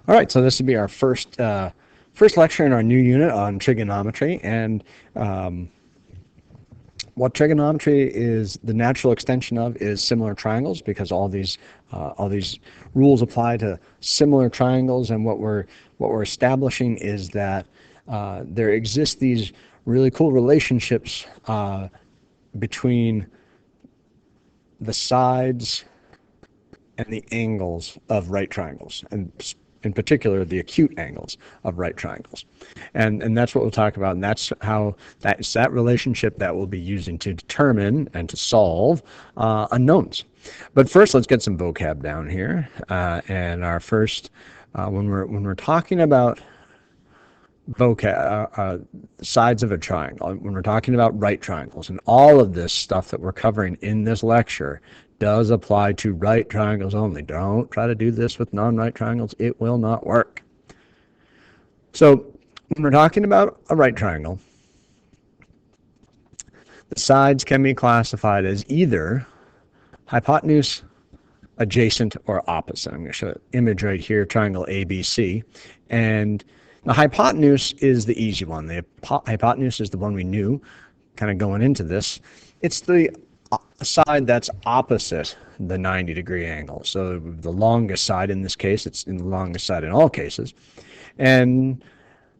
All right, so this will be our first lecture in our new unit on trigonometry, and what trigonometry is the natural extension of is similar triangles, because all these rules apply to similar triangles. And what we're establishing is that there exist these really cool relationships between the sides and the angles of right triangles, and in particular the acute angles of right triangles. And that's what we'll talk about, and that's how that's that relationship that we'll be using to determine and to solve unknowns. But first, let's get some vocab down here. And our first, when we're talking about sides of a triangle, when we're talking about right triangles, and all of this stuff that we're covering in this lecture does apply to right triangles only. Don't try to do this with non-right triangles. It will not work. So when we're talking about a right triangle, the sides can be classified as either hypotenuse, adjacent, or opposite. I'm going to show an image right here, triangle ABC. And the hypotenuse is the easy one. The hypotenuse is the one we knew kind of going into this. It's the side that's opposite the 90-degree angle. So the longest side in this case, it's in the longest side in all cases. And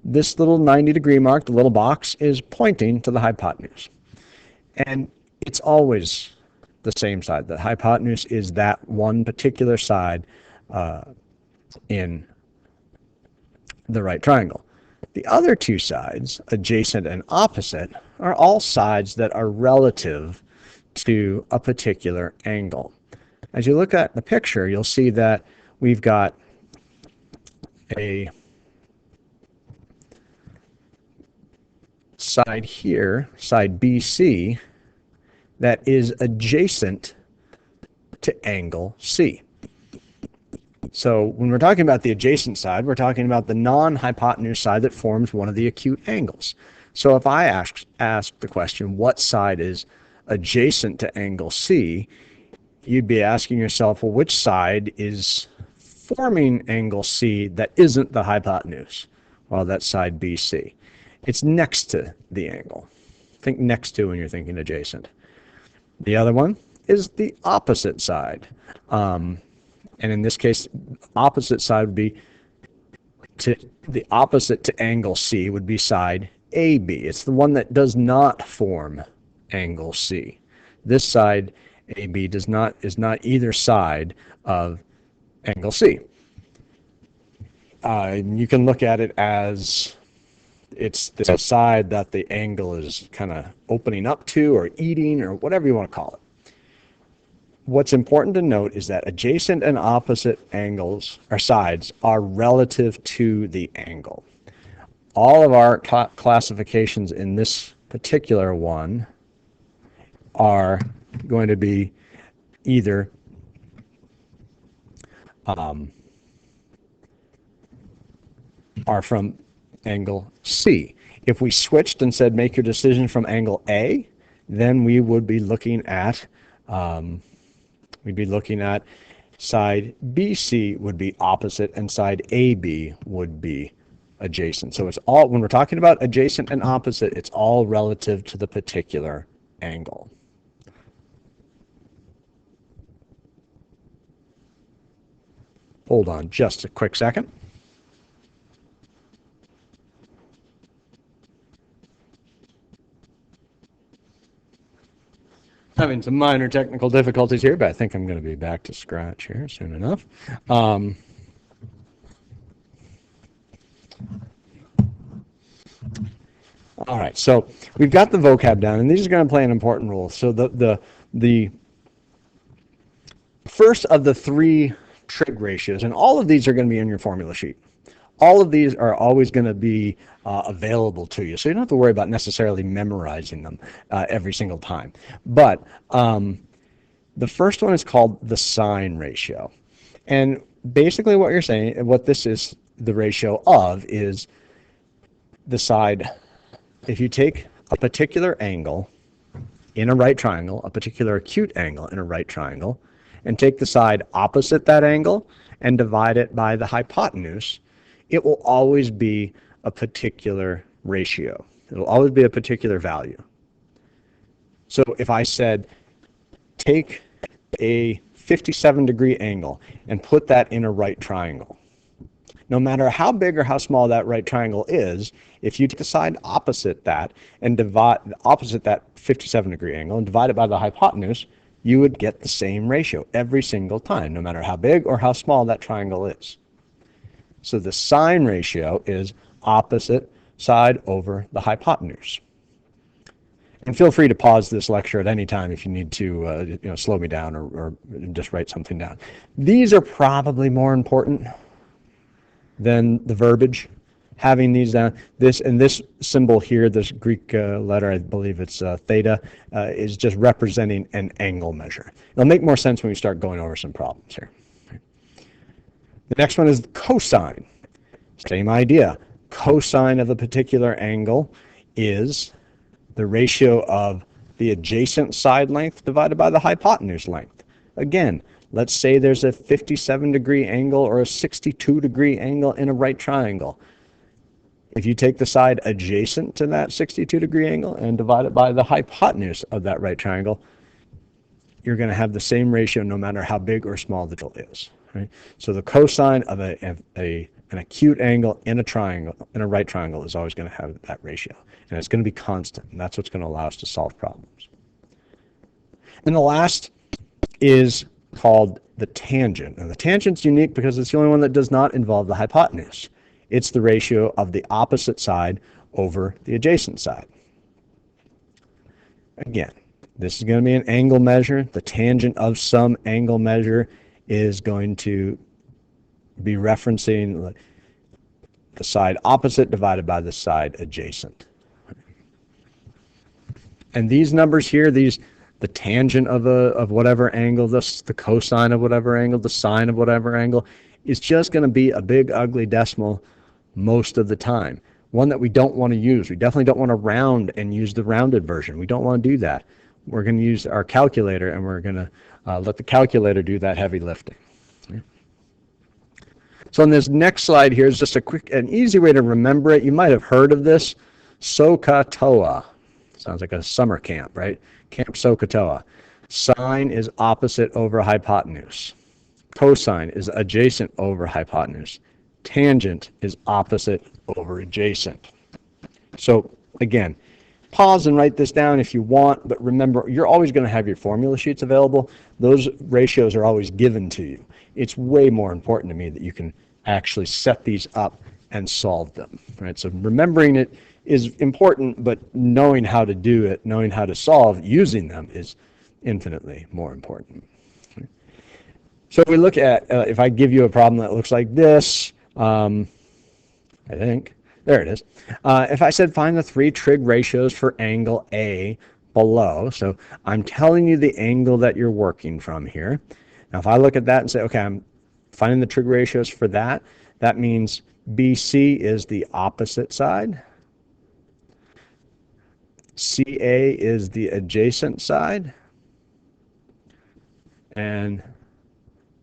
this little 90-degree mark, the little box, is pointing to the hypotenuse. And it's always the same side. The hypotenuse is that one particular side in the right triangle. The other two sides, adjacent and opposite, are all sides that are relative to a particular angle. As you look at the picture, you'll see that we've got a side here, side BC, that is adjacent to angle C. So when we're talking about the adjacent side, we're talking about the non-hypotenuse side that forms one of the acute angles. So if I ask the question, what side is adjacent to angle C, you'd be asking yourself, well, which side is forming angle C that isn't the hypotenuse? Well, that's side BC. It's next to the angle. Think next to when you're thinking adjacent. The other one is the opposite side. And in this case, opposite side would be the opposite to angle C would be side AB. It's the one that does not form angle C. This side AB is not either side of angle C. You can look at it as it's the side that the angle is kind of opening up to or eating or whatever you want to call it. What's important to note is that adjacent and opposite angles or sides are relative to the angle. All of our classifications in this particular one are going to be either are from angle C. If we switched and said make your decision from angle A, then we would be looking at side BC would be opposite and side AB would be adjacent. So it's all, when we're talking about adjacent and opposite, it's all relative to the particular angle. Hold on just a quick second. Having some minor technical difficulties here, but I think I'm going to be back to scratch here soon enough. All right, so we've got the vocab down, and these are going to play an important role. So the first of the three trig ratios, and all of these are going to be in your formula sheet. All of these are always going to be available to you, so you don't have to worry about necessarily memorizing them every single time. But the first one is called the sine ratio. And basically what you're saying, what this is the ratio of, is the side, if you take a particular angle in a right triangle, a particular acute angle in a right triangle, and take the side opposite that angle and divide it by the hypotenuse, it will always be a particular ratio. It will always be a particular value. So if I said, take a 57-degree angle and put that in a right triangle, no matter how big or how small that right triangle is, if you take the side opposite that and opposite that 57-degree angle and divide it by the hypotenuse, you would get the same ratio every single time, no matter how big or how small that triangle is. So the sine ratio is opposite side over the hypotenuse. And feel free to pause this lecture at any time if you need to slow me down or just write something down. These are probably more important than the verbiage. Having these down, this symbol here, this Greek letter, I believe it's theta, is just representing an angle measure. It'll make more sense when we start going over some problems here. The next one is cosine. Same idea. Cosine of a particular angle is the ratio of the adjacent side length divided by the hypotenuse length. Again, let's say there's a 57-degree angle or a 62-degree angle in a right triangle. If you take the side adjacent to that 62-degree angle and divide it by the hypotenuse of that right triangle, you're going to have the same ratio no matter how big or small the angle is. Right? So the cosine of an acute angle in a triangle, in a right triangle, is always going to have that ratio. And it's going to be constant, and that's what's going to allow us to solve problems. And the last is called the tangent. And the tangent's unique because it's the only one that does not involve the hypotenuse. It's the ratio of the opposite side over the adjacent side. Again, this is going to be an angle measure. The tangent of some angle measure is going to be referencing the side opposite divided by the side adjacent. And these numbers here, the tangent of whatever angle, the cosine of whatever angle, the sine of whatever angle, is just going to be a big ugly decimal most of the time. One that we don't want to use. We definitely don't want to round and use the rounded version. We don't want to do that. We're going to use our calculator, and we're going to let the calculator do that heavy lifting. Okay. So on this next slide here is just an easy way to remember it. You might have heard of this, SOHCAHTOA. Sounds like a summer camp, right? Camp SOHCAHTOA. Sine is opposite over hypotenuse. Cosine is adjacent over hypotenuse. Tangent is opposite over adjacent. So again, pause and write this down if you want, but remember, you're always going to have your formula sheets available. Those ratios are always given to you. It's way more important to me that you can actually set these up and solve them, right? So remembering it is important, but knowing how to do it, knowing how to solve using them is infinitely more important. So if we look at, if I give you a problem that looks like this, I think, there it is. If I said find the 3 trig ratios for angle A below, so I'm telling you the angle that you're working from here. Now if I look at that and say, okay, I'm finding the trig ratios for that, that means BC is the opposite side. CA is the adjacent side. And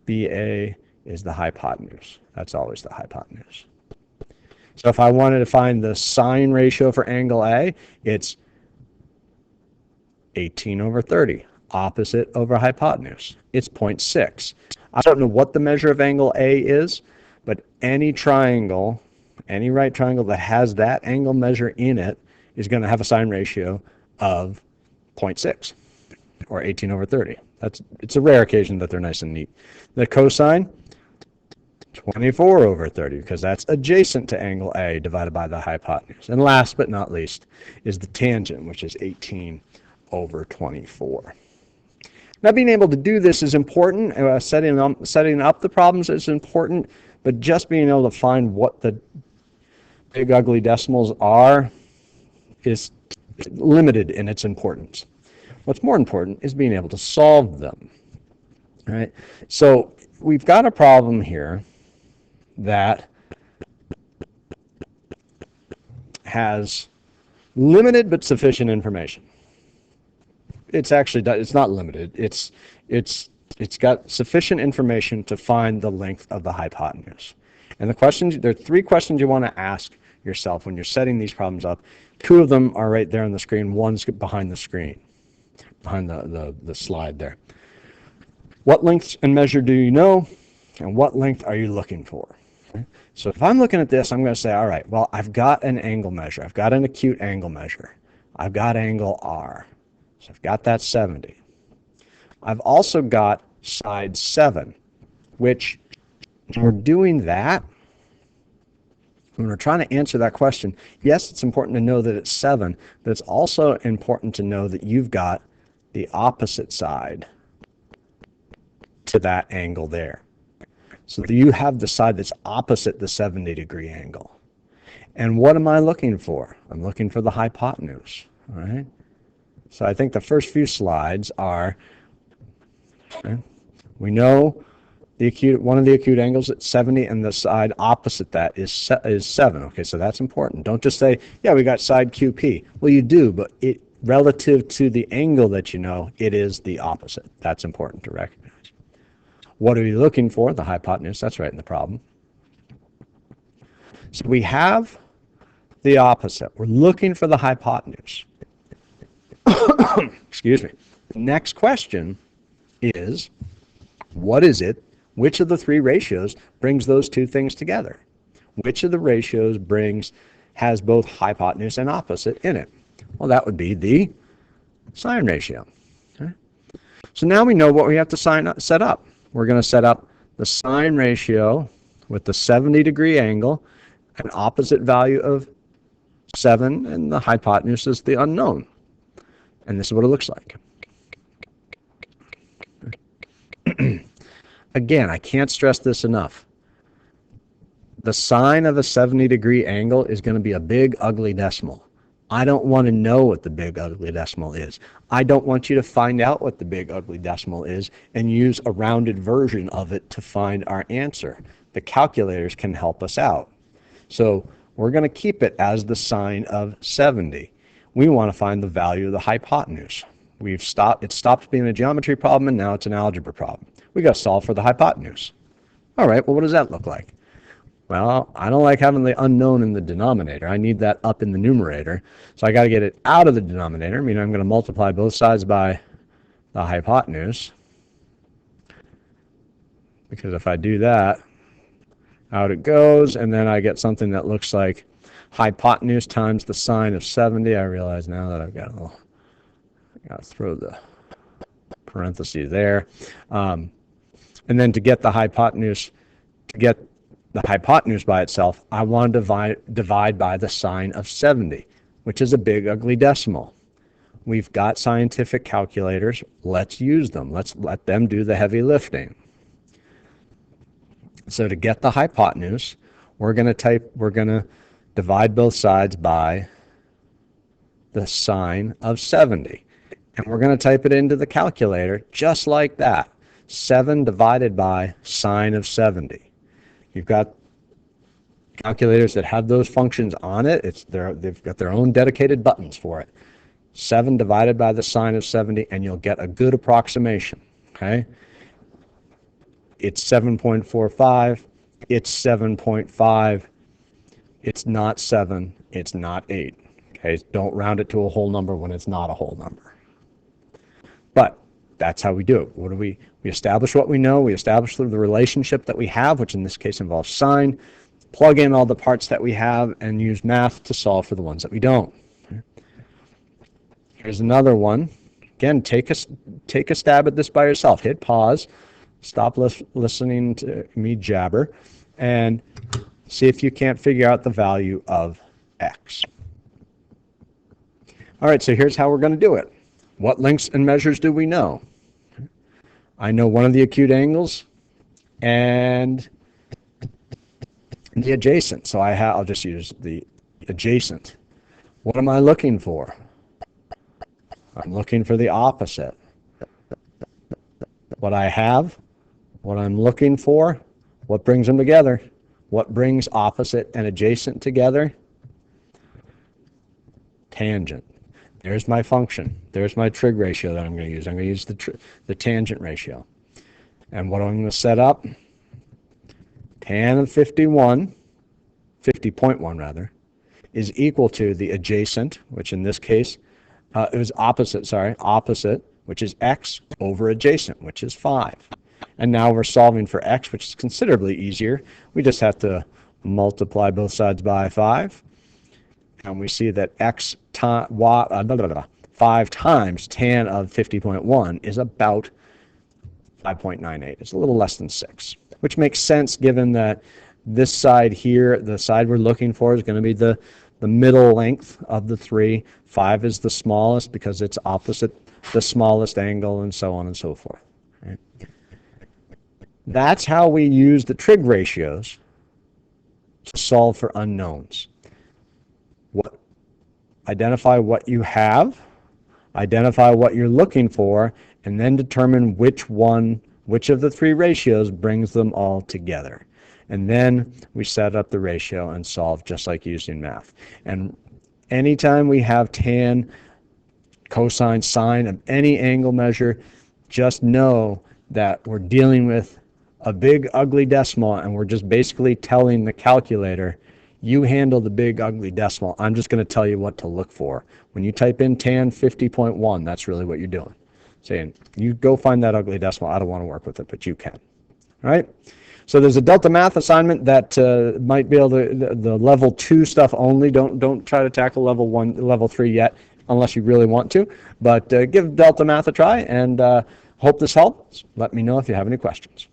BA is the hypotenuse. That's always the hypotenuse. So if I wanted to find the sine ratio for angle A, it's 18 over 30, opposite over hypotenuse. It's 0.6. I don't know what the measure of angle A is, but any triangle, any right triangle that has that angle measure in it is going to have a sine ratio of 0.6 or 18 over 30. It's a rare occasion that they're nice and neat. The cosine, 24 over 30, because that's adjacent to angle A divided by the hypotenuse. And last but not least is the tangent, which is 18 over 24. Now being able to do this is important. Setting up the problems is important, but just being able to find what the big ugly decimals are is limited in its importance. What's more important is being able to solve them. All right? So we've got a problem here that has limited but sufficient information. It's not limited. It's it's got sufficient information to find the length of the hypotenuse. And the questions, there are 3 questions you want to ask yourself when you're setting these problems up. 2 of them are right there on the screen. One's behind the screen, behind the slide there. What length and measure do you know, and what length are you looking for? Okay. So if I'm looking at this, I'm going to say, all right, well, I've got an angle measure. I've got an acute angle measure. I've got angle R. So I've got that 70. I've also got side 7, which when we're doing that, when we're trying to answer that question, yes, it's important to know that it's 7, but it's also important to know that you've got the opposite side to that angle there. So you have the side that's opposite the 70-degree angle. And what am I looking for? I'm looking for the hypotenuse, all right? So I think the first few slides are, okay, we know one of the acute angles at 70, and the side opposite that is 7. Okay, so that's important. Don't just say, yeah, we got side QP. Well, you do, but relative to the angle that you know, it is the opposite. That's important to recognize. What are you looking for? The hypotenuse. That's right in the problem. So we have the opposite. We're looking for the hypotenuse. Excuse me. The next question is, what is it? Which of the 3 ratios brings those 2 things together? Which of the ratios has both hypotenuse and opposite in it? Well, that would be the sine ratio. Okay. So now we know what we have to set up. We're going to set up the sine ratio with the 70-degree angle, an opposite value of 7, and the hypotenuse is the unknown. And this is what it looks like. Again, I can't stress this enough. The sine of a 70-degree angle is going to be a big, ugly decimal. I don't want to know what the big, ugly decimal is. I don't want you to find out what the big, ugly decimal is and use a rounded version of it to find our answer. The calculators can help us out. So we're going to keep it as the sine of 70. We want to find the value of the hypotenuse. It stopped being a geometry problem, and now it's an algebra problem. We got to solve for the hypotenuse. All right, well, what does that look like? Well, I don't like having the unknown in the denominator. I need that up in the numerator. So I got to get it out of the denominator, meaning I'm going to multiply both sides by the hypotenuse. Because if I do that, out it goes, and then I get something that looks like hypotenuse times the sine of 70. I realize now that I've got to throw the parentheses there. And then to get the hypotenuse, by itself, I want to divide by the sine of 70, which is a big, ugly decimal. We've got scientific calculators. Let's use them. Let's let them do the heavy lifting. So to get the hypotenuse, we're going to divide both sides by the sine of 70. And we're going to type it into the calculator just like that. 7 divided by sine of 70. You've got calculators that have those functions on it. They've got their own dedicated buttons for it. 7 divided by the sine of 70, and you'll get a good approximation. Okay? It's 7.45. It's 7.5. It's not 7. It's not 8. Okay? Don't round it to a whole number when it's not a whole number. But that's how we do it. We establish what we know. We establish the relationship that we have, which in this case involves sine. Plug in all the parts that we have and use math to solve for the ones that we don't. Okay. Here's another one. Again, take a stab at this by yourself. Hit pause. Stop listening to me jabber, and see if you can't figure out the value of x. All right, so here's how we're going to do it. What lengths and measures do we know? I know one of the acute angles and the adjacent. So I'll just use the adjacent. What am I looking for? I'm looking for the opposite. What I have, what I'm looking for, what brings them together? What brings opposite and adjacent together? Tangent. There's my function. There's my trig ratio that I'm going to use. I'm going to use the tangent ratio. And what I'm going to set up, tan of 50.1 rather, is equal to the adjacent, which in this case, it was opposite, which is x over adjacent, which is 5. And now we're solving for x, which is considerably easier. We just have to multiply both sides by 5. And we see that 5 times tan of 50.1 is about 5.98. It's a little less than 6, which makes sense given that this side here, the side we're looking for, is going to be the middle length of the 3. 5 is the smallest because it's opposite the smallest angle, and so on and so forth. Right? That's how we use the trig ratios to solve for unknowns. Identify what you have, identify what you're looking for, and then determine which of the 3 ratios brings them all together. And then we set up the ratio and solve just like using math. And anytime we have tan, cosine, sine of any angle measure, just know that we're dealing with a big ugly decimal, and we're just basically telling the calculator, you handle the big ugly decimal. I'm just going to tell you what to look for. When you type in tan 50.1, that's really what you're doing. Saying, you go find that ugly decimal. I don't want to work with it, but you can. All right? So there's a Delta Math assignment that might be able to, the level 2 stuff only. Don't try to tackle level 1, level 3 yet, unless you really want to. But give Delta Math a try, and hope this helps. Let me know if you have any questions.